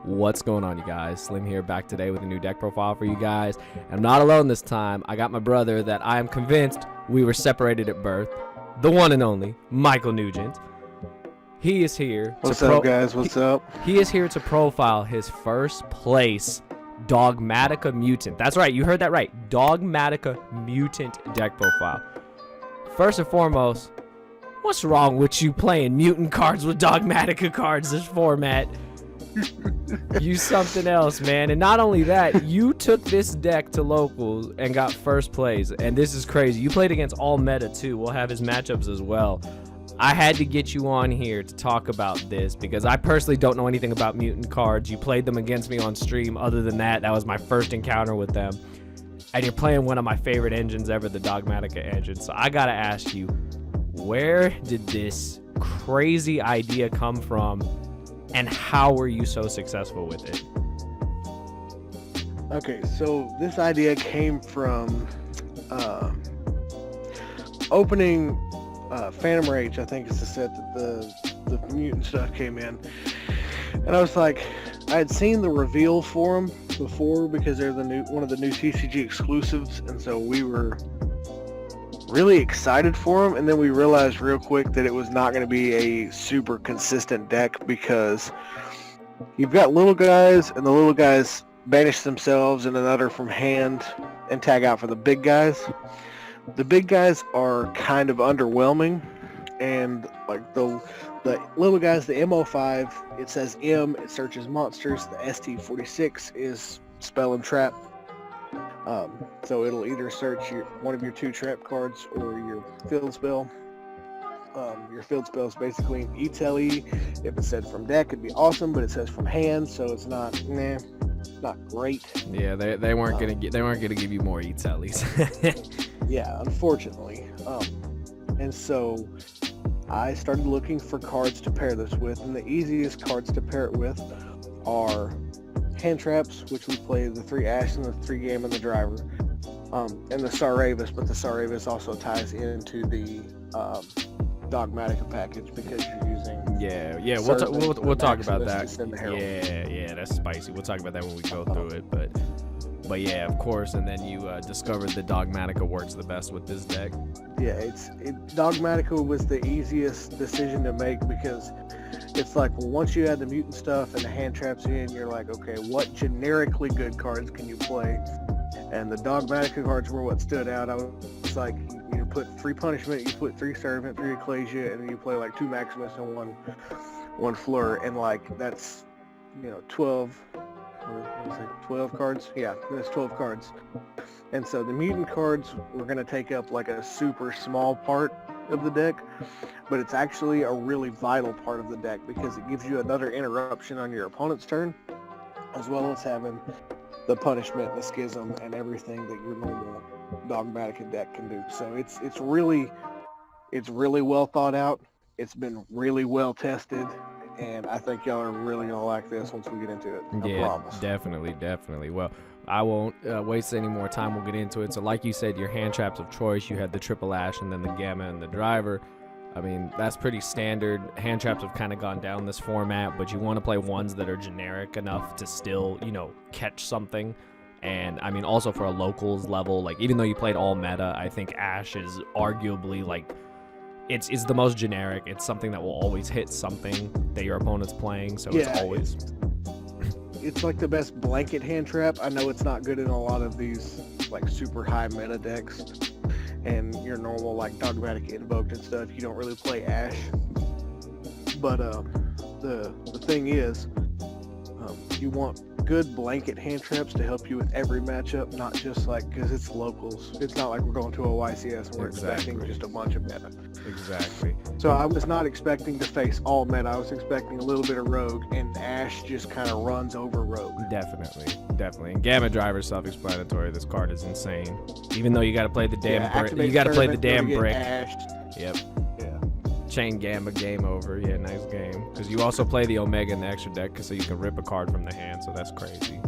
What's going on, you guys? Slim here, back today with a new deck profile for you guys. And I'm not alone this time. I got my brother that I am convinced we were separated at birth. The one and only Michael Nugent. He is here. What's up, guys? What's up? He is here to profile his first place Dogmatika Mutant. That's right, you heard that right. Dogmatika Mutant deck profile. First and foremost, what's wrong with you playing mutant cards with Dogmatika cards this format? You something else, man. And not only that, you took this deck to locals and got first place. And this is crazy. You played against all meta too. We'll have his matchups as well. I had to get you on here to talk about this because I personally don't know anything about mutant cards. You played them against me on stream. Other than that, that was my first encounter with them. And you're playing one of my favorite engines ever, the Dogmatika engine. So I gotta ask you, where did this crazy idea come from? And how were you so successful with it? Okay, so this idea came from opening Phantom Rage. I think it's the set that the mutant stuff came in. And I was like, I had seen the reveal for them before because they're one of the new TCG exclusives, and so we were really excited for them, and then we realized real quick that it was not going to be a super consistent deck because you've got little guys, and the little guys banish themselves and another from hand and tag out for the big guys. The big guys are kind of underwhelming, and like the little guys, the MO5, it says M, it searches monsters. The ST46 is spell and trap. So it'll either search one of your two trap cards or your field spell. Your field spell is basically an E-Telly. If it said from deck, it'd be awesome, but it says from hand, so it's not great. Yeah, they weren't gonna give you more E-Tellys. Yeah, unfortunately. And so I started looking for cards to pair this with, and the easiest cards to pair it with are hand traps, which we play the 3 Ash and the 3 Game and the Driver, and the Saravis, but the Saravis also ties into the Dogmatika package because you're using we'll talk about that. Yeah, that's spicy. We'll talk about that when we go through it, but yeah, of course. And then you discovered that Dogmatika works the best with this deck. Yeah, Dogmatika was the easiest decision to make because it's like, well, once you add the mutant stuff and the hand traps in, you're like, okay, what generically good cards can you play? And the Dogmatika cards were what stood out. I was like, you put 3 Punishment, you put 3 Servant, 3 Ecclesia, and then you play like 2 Maximus and one Fleur, and like that's 12 cards. Yeah, that's 12 cards. And so the mutant cards were going to take up like a super small part of the deck, but it's actually a really vital part of the deck because it gives you another interruption on your opponent's turn, as well as having the punishment, the schism, and everything that your normal Dogmatika deck can do. So it's really well thought out. It's been really well tested, and I think y'all are really gonna like this once we get into it. I promise. Definitely. Well, I won't waste any more time. We'll get into it. So like you said, your hand traps of choice, you had the Triple Ash and then the Gamma and the Driver. I mean, that's pretty standard. Hand traps have kind of gone down this format, but you want to play ones that are generic enough to still, catch something. And I mean, also for a locals level, like even though you played all meta, I think Ash is arguably like, it's the most generic. It's something that will always hit something that your opponent's playing. So yeah, it's always... It's like the best blanket hand trap. I know it's not good in a lot of these like super high meta decks and your normal like Dogmatika Invoked and stuff. You don't really play Ash. But the thing is, you want good blanket hand traps to help you with every matchup, not just like because it's locals. It's not like we're going to a YCS and we're expecting just a bunch of meta. Exactly. So I was not expecting to face all meta. I was expecting a little bit of rogue, and Ash just kind of runs over rogue. Definitely. And Gamma Driver is self-explanatory. This card is insane. Even though you got to play the damn brick. You got to play the damn brick. Yep. Yeah. Chain Gamma, game over. Yeah, nice game. Because you also play the Omega in the extra deck, so you can rip a card from the hand. So that's crazy.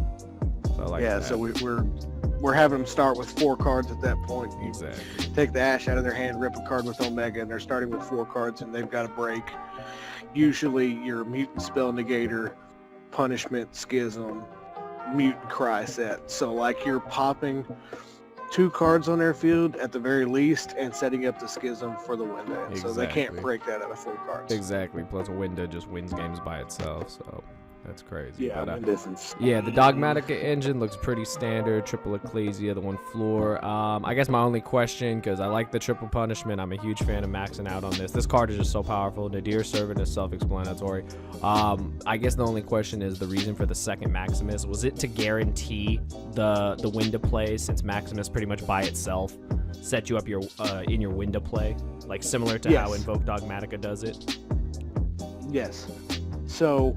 So I like that. So we're having them start with 4 cards at that point. Exactly. Take the Ash out of their hand, rip a card with Omega, and they're starting with 4 cards, and they've got to break usually your Mutant Spell Negator, punishment, schism, mutant cry set. So like you're popping 2 cards on their field at the very least and setting up the schism for the window. So they can't break that out of 4 cards. Exactly. Plus a window just wins games by itself, so that's crazy. Yeah, but, yeah, the Dogmatica engine looks pretty standard. Triple Ecclesia, the 1 floor. I guess my only question, because I like the triple punishment, I'm a huge fan of maxing out on this. This card is just so powerful. Nadir Servant is self-explanatory. I guess the only question is the reason for the second Maximus. Was it to guarantee the window play, since Maximus pretty much by itself set you up your in your window play, like similar to how Invoke Dogmatica does it? Yes. So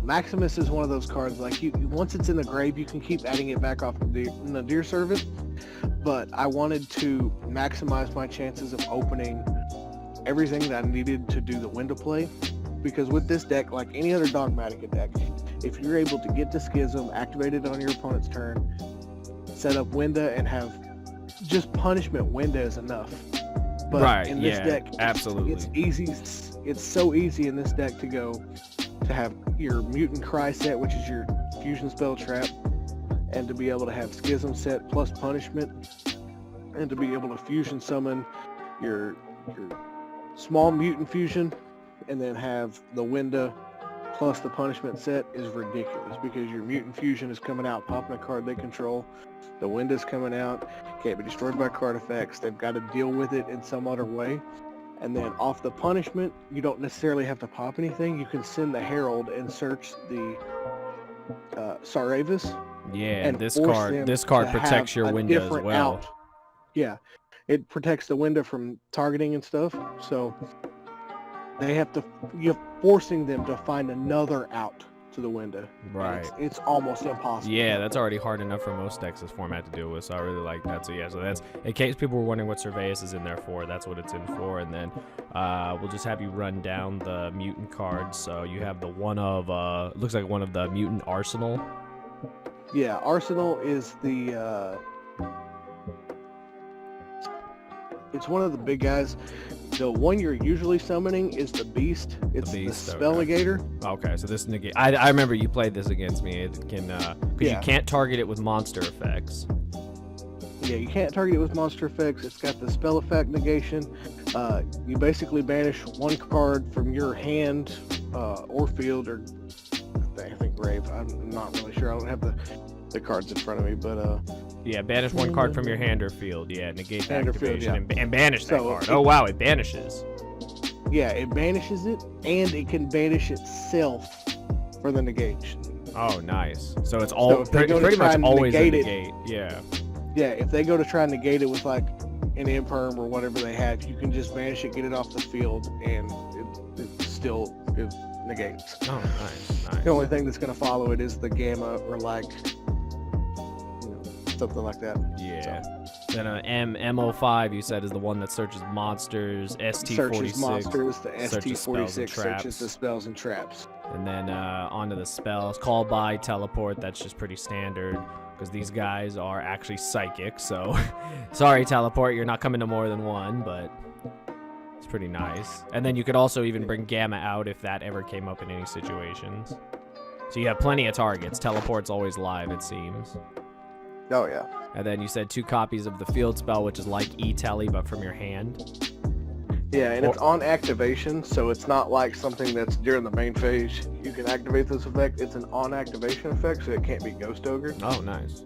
Maximus is one of those cards, like once it's in the grave, you can keep adding it back off the Deer Servant, but I wanted to maximize my chances of opening everything that I needed to do the window play, because with this deck, like any other Dogmatica deck, if you're able to get the Schism activated on your opponent's turn, set up window, and have just punishment window is enough. But in this deck, absolutely, it's easy. It's so easy in this deck to have your Mutant Cry set, which is your fusion spell trap, and to be able to have Schism set plus punishment, and to be able to fusion summon your small mutant fusion, and then have the window plus the punishment set is ridiculous, because your mutant fusion is coming out, popping a card they control. The window's coming out, can't be destroyed by card effects. They've got to deal with it in some other way. And then off the punishment, you don't necessarily have to pop anything. You can send the Herald and search the Saravis. Yeah, and this card protects your window as well. Out. Yeah, it protects the window from targeting and stuff. So you're forcing them to find another out to the window. Right. It's almost impossible. Yeah, that's already hard enough for most decks this format to deal with, so I really like that. So yeah, so that's, in case people were wondering what Surveillance is in there for, that's what it's in for. And then we'll just have you run down the mutant cards. So you have the one of looks like one of the mutant Arsenal. Yeah, Arsenal is the it's one of the big guys. The one you're usually summoning is the Beast. It's the Spell Negator. Okay, so this negate. I remember you played this against me. It can because you can't target it with monster effects. Yeah, you can't target it with monster effects. It's got the spell effect negation. You basically banish 1 card from your hand or field, or I think grave. I'm not really sure. I don't have the cards in front of me, but yeah, banish 1 card from your hand or field. Yeah, negate the activation field, and banish that card. Oh wow, it banishes. Yeah, it banishes it, and it can banish itself for the negation. Oh, nice. So it's all pretty much always a negate. Yeah. Yeah, if they go to try and negate it with like an imperm or whatever they have, you can just banish it, get it off the field, and it still negates. Oh, nice. The only thing that's going to follow it is the gamma, or like something like that. Yeah. So. Then MO5 you said is the one that searches monsters. ST46 searches monsters. The ST46 searches the spells and traps. And then onto the spells. Call by, teleport. That's just pretty standard, because these guys are actually psychic. So sorry, teleport. You're not coming to more than 1, but it's pretty nice. And then you could also even bring gamma out if that ever came up in any situations. So you have plenty of targets. Teleport's always live, it seems. Oh, yeah. And then you said 2 copies of the field spell, which is like E-Telly, but from your hand. Yeah, and it's on activation, so it's not like something that's during the main phase. You can activate this effect. It's an on-activation effect, so it can't be Ghost Ogre. Oh, nice.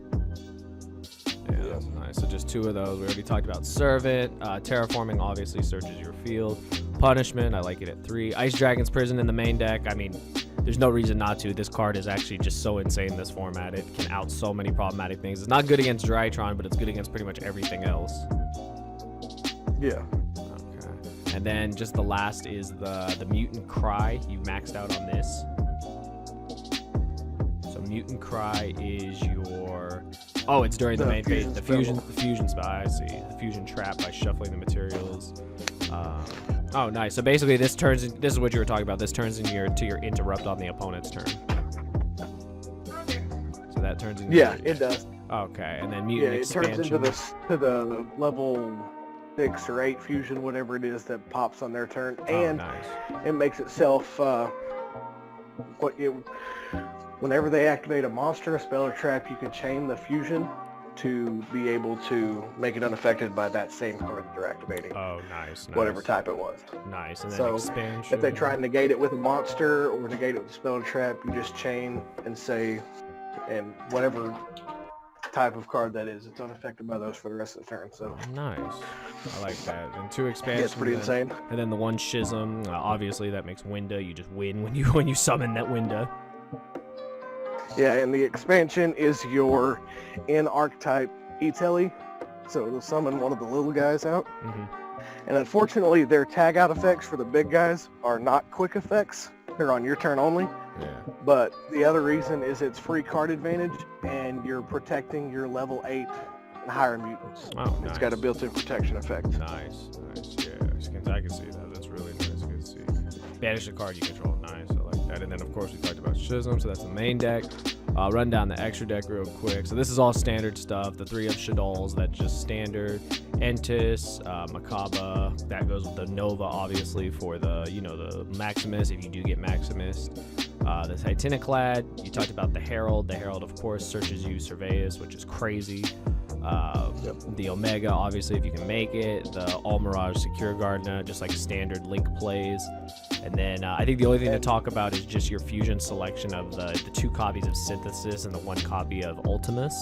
Yeah, that's nice. So just 2 of those. We already talked about Servant. Terraforming obviously searches your field. Punishment, I like it at 3. Ice Dragon's Prison in the main deck. I mean, there's no reason not to. This card is actually just so insane in this format. It can out so many problematic things. It's not good against Drytron, but it's good against pretty much everything else. Yeah. Okay. And then just the last is the Mutant Cry. You maxed out on this. So Mutant Cry is your... Oh, it's during the main phase. The fusion spell. I see. The fusion trap by shuffling the materials. Oh, nice. So basically, this is what you were talking about. This turns into your interrupt on the opponent's turn. So that turns into it does. Okay, and then mutant expansion. Turns into the level 6 or 8 fusion, whatever it is that pops on their turn, and nice. It makes itself whenever they activate a monster, a spell, or trap, you can chain the fusion to be able to make it unaffected by that same card that they're activating. Oh, nice. Whatever type it was. Nice. And then So expansion. if they try and negate it with a monster or negate it with a spell or trap, you just chain and say, and whatever type of card that is, it's unaffected by those for the rest of the turn. So Nice. I like that. And 2 expansions. yeah, it's pretty insane. And then the 1 schism. Obviously, that makes Winda. You just win when you summon that Winda. Yeah, and the expansion is your in archetype E-Telly, so it'll summon one of the little guys out. And unfortunately, their tag out effects for the big guys are not quick effects. They're on your turn only. Yeah. But the other reason is it's free card advantage, and you're protecting your level 8 and higher mutants. Oh, nice. It's got a built-in protection effect. Nice. Yeah, I can see that. That's really nice. Good to see. Banish a card you control. Nice. I like that. And then, of course, we talked about Schism, so that's the main deck. Run down the extra deck real quick. So this is all standard stuff. The 3 of Shaddolls, that's just standard. Entis, Makaba, that goes with the Nova, obviously, for the, the Maximus, if you do get Maximus. The Titaniclad, you talked about the Herald. The Herald, of course, searches you Surveillance, which is crazy. The Omega, obviously, if you can make it. The All Mirage Secure Gardener, just like standard Link plays. And then I think the only thing to talk about is just your fusion selection of the 2 copies of Synthesis and the 1 copy of Ultimus.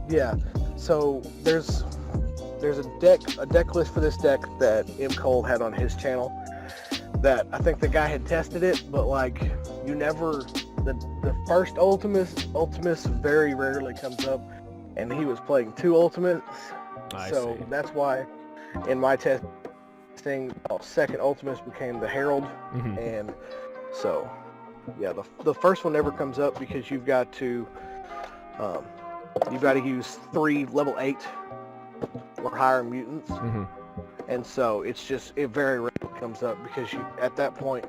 Yeah, so there's a deck list for this deck that M. Cole had on his channel that I think the guy had tested it, but like the first Ultimus very rarely comes up, and he was playing 2 Ultimates. So that's why in my testing, second Ultimus became the Herald. And so yeah, the first one never comes up because you've got to use 3 level 8 or higher mutants. And so it very rarely comes up because at that point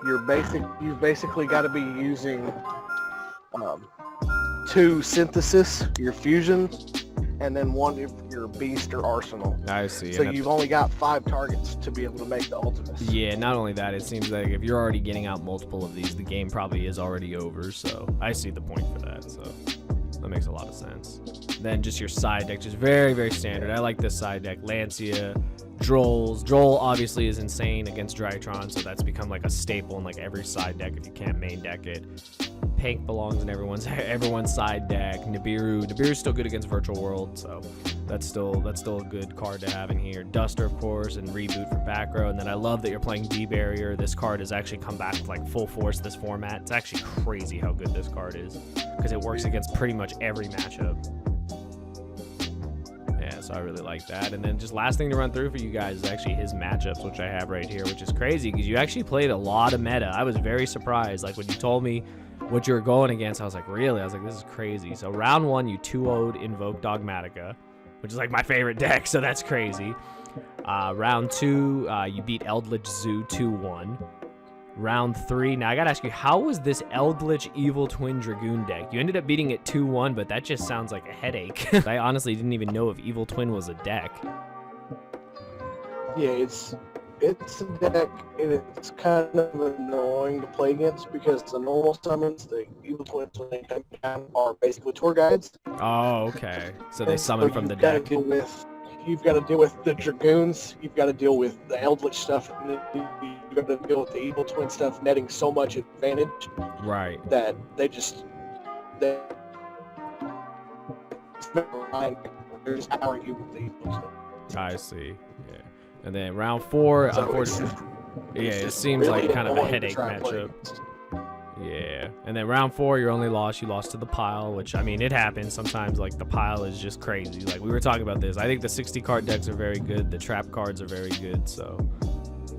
you've basically got to be using 2 Synthesis, your fusion, and then 1 of your Beast or Arsenal. I see. So you've only got 5 targets to be able to make the Ultimus. Yeah, not only that, it seems like if you're already getting out multiple of these, the game probably is already over, so I see the point for that, so that makes a lot of sense. Then just your side deck, just very, very standard. I like this side deck. Lancia, Drolls. Droll obviously is insane against Drytron, so that's become like a staple in like every side deck if you can't main deck it. Pank belongs in everyone's side deck. Nibiru's still good against Virtual World, so that's still a good card to have in here. Duster, of course, and Reboot for back row. And then I love that you're playing D-Barrier. This card has actually come back with like full force this format. It's actually crazy how good this card is because it works against pretty much every matchup. Yeah, so I really like that. And then just last thing to run through for you guys is actually his matchups, which I have right here, which is crazy because you actually played a lot of meta. I was very surprised. Like when you told me what you were going against, I was like, really? I was like, this is crazy. So round 1, you 2-0'd Invoke Dogmatika, which is like my favorite deck, so that's crazy. Round 2, you beat Eldritch Zoo 2-1. Round 3, now I gotta ask you, how was this Eldritch Evil Twin Dragoon deck? You ended up beating it 2-1, but that just sounds like a headache. I honestly didn't even know if Evil Twin was a deck. Yeah, it's a deck, and it's kind of annoying to play against because the normal summons, the Evil Twins, when they come down, are basically tour guides. Oh, okay. So they summon from the deck. You've got to deal with the Dragoons, you've got to deal with the Eldritch stuff, and then you've got to deal with the Evil Twin stuff, netting so much advantage. Right. That they're just powering you with the Evil stuff. I see. Yeah. And then round 4, So unfortunately, it seems really like kind of a annoying to headache try and play matchup. against. Yeah. And then round 4, your only loss, you lost to the pile, which, I mean, it happens. Sometimes, like, the pile is just crazy. Like, we were talking about this. I think the 60-card decks are very good. The trap cards are very good, so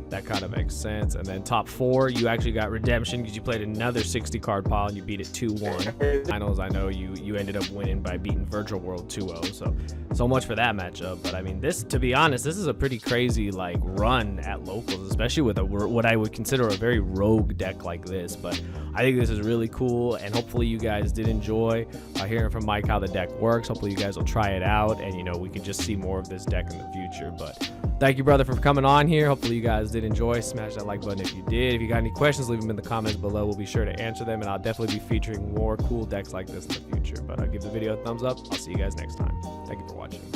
that kind of makes sense. And then top 4, you actually got redemption because you played another 60-card pile and you beat it 2-1. Finals, I know you ended up winning by beating Virtual World 2-0, so much for that matchup. But I mean, this, to be honest, this is a pretty crazy like run at locals, especially with what I would consider a very rogue deck like this. But I think this is really cool, and hopefully you guys did enjoy hearing from Mike how the deck works. Hopefully you guys will try it out, and we can just see more of this deck in the future. But Thank you, brother, for coming on here. Hopefully you guys did enjoy. Smash that like button if you did. If you got any questions, leave them in the comments below. We'll be sure to answer them, and I'll definitely be featuring more cool decks like this in the future. But I'll give the video a thumbs up. I'll see you guys next time. Thank you for watching.